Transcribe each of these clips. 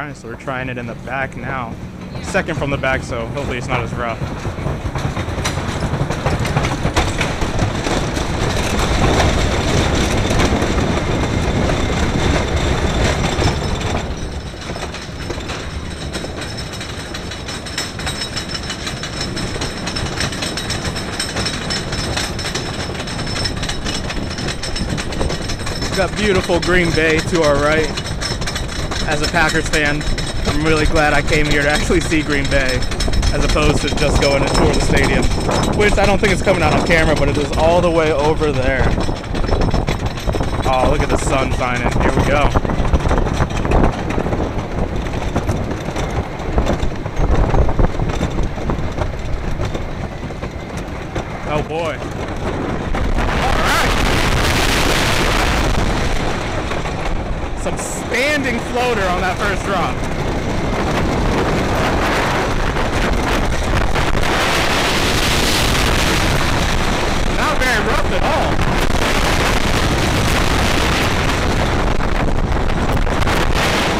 right, so we're trying it in the back now. Second from the back, so hopefully it's not as rough. We've got beautiful Green Bay to our right. As a Packers fan, I'm really glad I came here to actually see Green Bay as opposed to just going to tour the stadium, which I don't think is coming out on camera, but it is all the way over there. Oh, look at the sun shining. Here we go. Oh boy. Some standing floater on that first drop. Not very rough at all.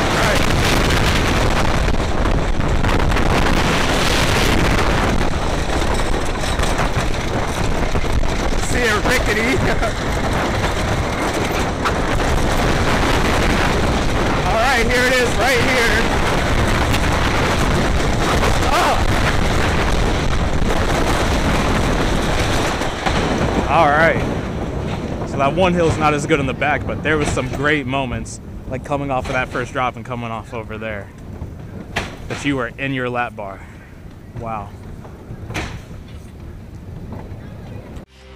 All right. See it rickety. Alright, here it is, right here. Oh! Alright. So that one hill's not as good in the back, but there was some great moments, like coming off of that first drop and coming off over there. That you were in your lap bar. Wow.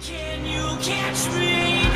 Can you catch me?